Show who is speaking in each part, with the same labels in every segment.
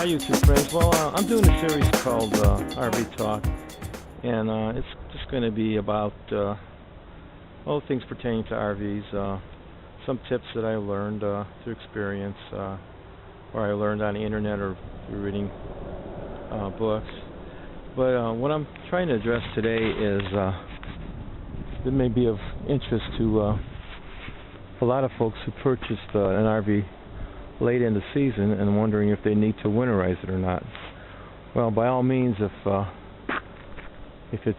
Speaker 1: Hi, YouTube friends. Well, I'm doing a series called RV Talk, and it's just going to be about all things pertaining to RVs, some tips that I learned through experience, or I learned on the internet or through reading books. But what I'm trying to address today is that may be of interest to a lot of folks who purchased an RV late in the season and wondering if they need to winterize it or not. Well, by all means, if it's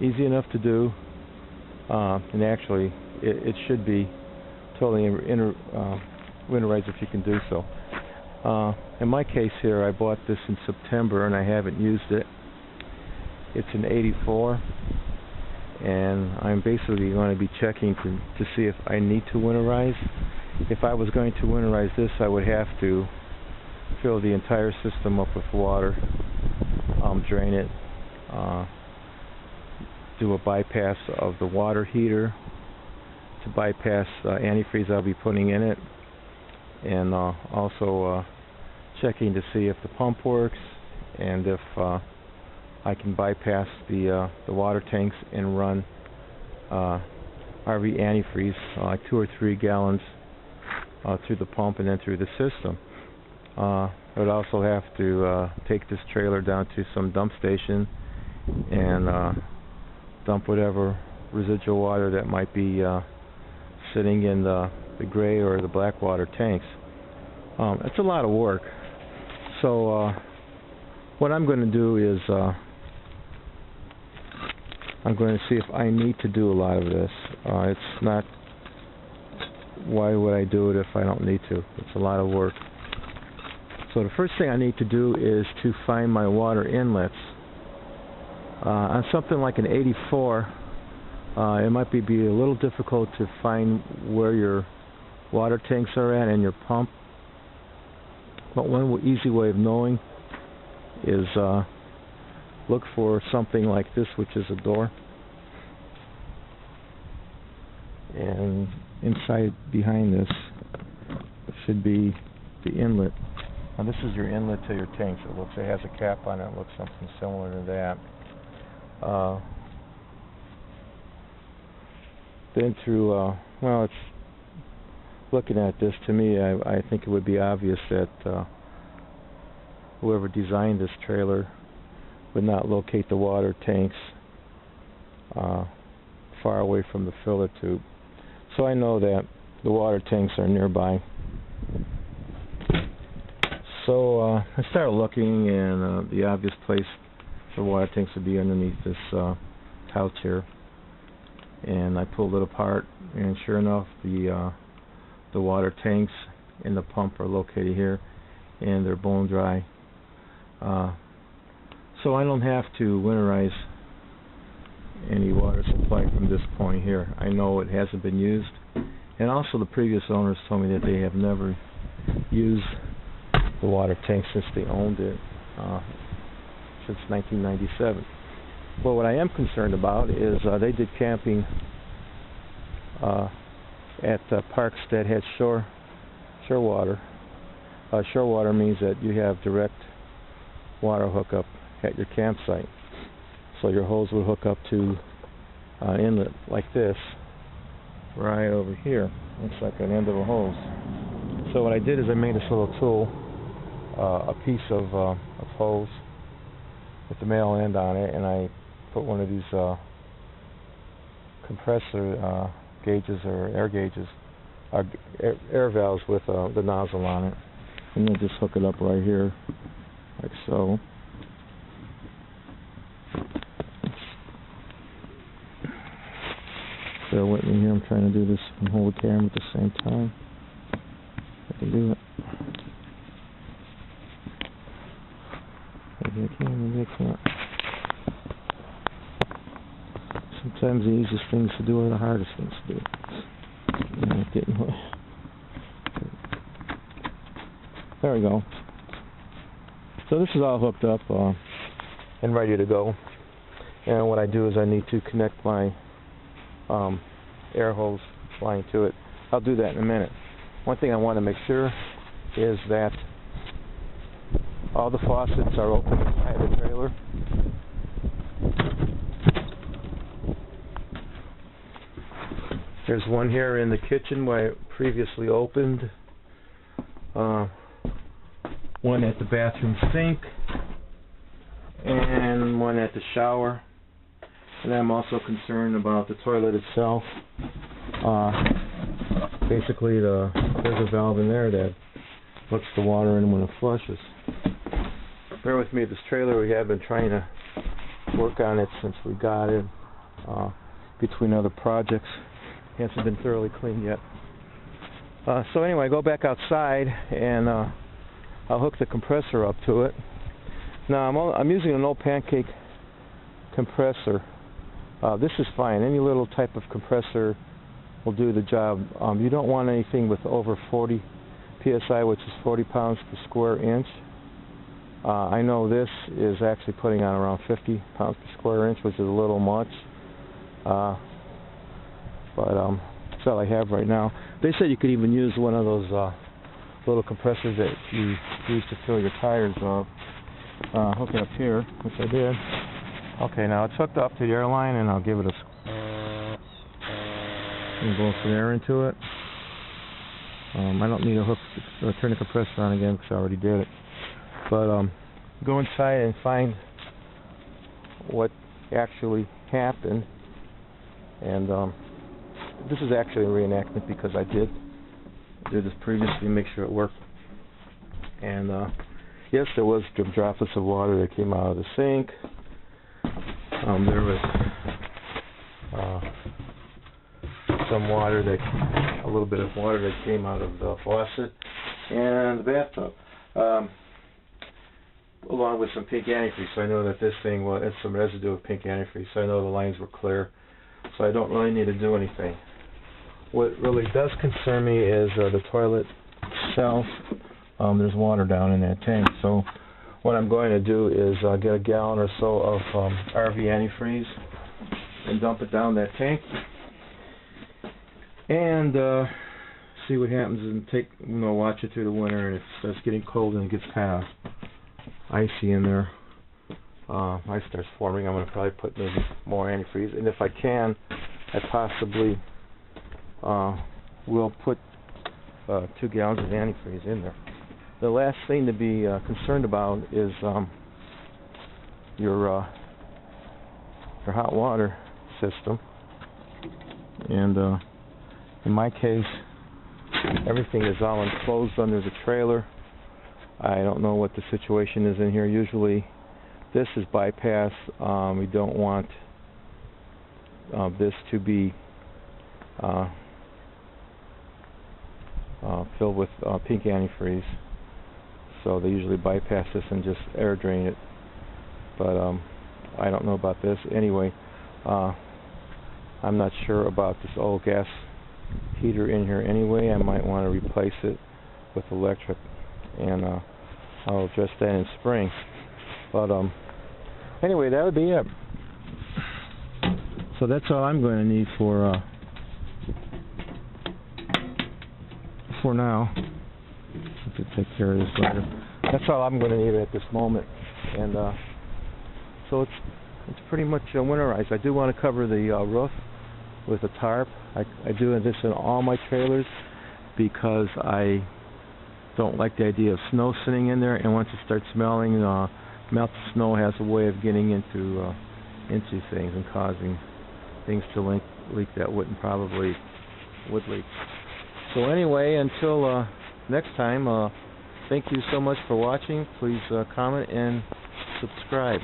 Speaker 1: easy enough to do, and actually it should be totally winterized if you can do so. In my case here, I bought this in September and I haven't used it. It's an 84, and I'm basically going to be checking to see if I need to winterize. If I was going to winterize this, I would have to fill the entire system up with water, drain it, do a bypass of the water heater to bypass antifreeze I'll be putting in it, and also checking to see if the pump works and if I can bypass the water tanks and run RV antifreeze, like 2 or 3 gallons through the pump and then through the system. I would also have to take this trailer down to some dump station and dump whatever residual water that might be sitting in the gray or the black water tanks. It's a lot of work. So what I'm going to do is I'm going to see if I need to do a lot of this. It's not, why would I do it if I don't need to? It's a lot of work. So the first thing I need to do is to find my water inlets. On something like an 84, it might be a little difficult to find where your water tanks are at and your pump. But one easy way of knowing is look for something like this, which is a door. And inside, behind this, should be the inlet. Now this is your inlet to your tanks. It has a cap on it. It looks something similar to that. Then through, well, it's looking at this, to me, I think it would be obvious that whoever designed this trailer would not locate the water tanks far away from the filler tube. So I know that the water tanks are nearby. So I started looking, and the obvious place for water tanks would be underneath this couch here. And I pulled it apart, and sure enough, the water tanks and the pump are located here, and they're bone dry. So I don't have to winterize any water supply from this point here. I know it hasn't been used, and also the previous owners told me that they have never used the water tank since they owned it, since 1997. Well, what I am concerned about is they did camping at parks that had shore water. Shore water means that you have direct water hookup at your campsite. So your hose would hook up to an inlet like this, right over here. Looks like an end of a hose. So what I did is I made this little tool, a piece of hose with the male end on it, and I put one of these compressor gauges or air gauges, air valves with the nozzle on it, and then just hook it up right here, like so. Bear with me here, I'm trying to do this and hold the camera at the same time. I can do it. Maybe I can, maybe I can't. Sometimes the easiest things to do are the hardest things to do. And it didn't. There we go. So this is all hooked up and ready to go. And what I do is I need to connect my air hose line to it. I'll do that in a minute. One thing I want to make sure is that all the faucets are open inside the trailer. There's one here in the kitchen where I previously opened, one at the bathroom sink, and one at the shower. And I'm also concerned about the toilet itself. Basically, there's a valve in there that lets the water in when it flushes. Bear with me, this trailer, we have been trying to work on it since we got it, between other projects. It hasn't been thoroughly cleaned yet. So anyway, I go back outside and I'll hook the compressor up to it. Now I'm using an old pancake compressor. This is fine. Any little type of compressor will do the job. You don't want anything with over 40 psi, which is 40 pounds per square inch. I know this is actually putting on around 50 pounds per square inch, which is a little much. But that's all I have right now. They said you could even use one of those little compressors that you use to fill your tires up. Hook it up here, which I did. Okay, now it's hooked up to the airline, and I'll give it a and blow some air into it. I don't need to turn the compressor on again because I already did it. But go inside and find what actually happened. And this is actually a reenactment because I did this previously to make sure it worked. And yes, there was droplets of water that came out of the sink. There was a little bit of water that came out of the faucet and the bathtub, along with some pink antifreeze. So I know that this thing had some residue of pink antifreeze. So I know the lines were clear. So I don't really need to do anything. What really does concern me is the toilet itself. There's water down in that tank. So what I'm going to do is get a gallon or so of RV antifreeze and dump it down that tank, and see what happens, and watch it through the winter. And if it starts getting cold and it gets kind of icy in there, ice starts forming, I'm going to probably put maybe more antifreeze. And if I can, I possibly will put 2 gallons of antifreeze in there. The last thing to be concerned about is your hot water system. And in my case, everything is all enclosed under the trailer. I don't know what the situation is in here. Usually this is bypass. We don't want this to be filled with pink antifreeze. So they usually bypass this and just air drain it. But I don't know about this. Anyway, I'm not sure about this old gas heater in here anyway. I might want to replace it with electric, and I'll address that in spring. But anyway, that would be it. So that's all I'm going to need for now. I could take care of this later. That's all I'm going to need at this moment. And so it's pretty much winterized. I do want to cover the roof with a tarp. I do this in all my trailers because I don't like the idea of snow sitting in there, and once it starts smelling, melted snow has a way of getting into things and causing things to leak that would leak. So anyway, until next time, thank you so much for watching. Please comment and subscribe.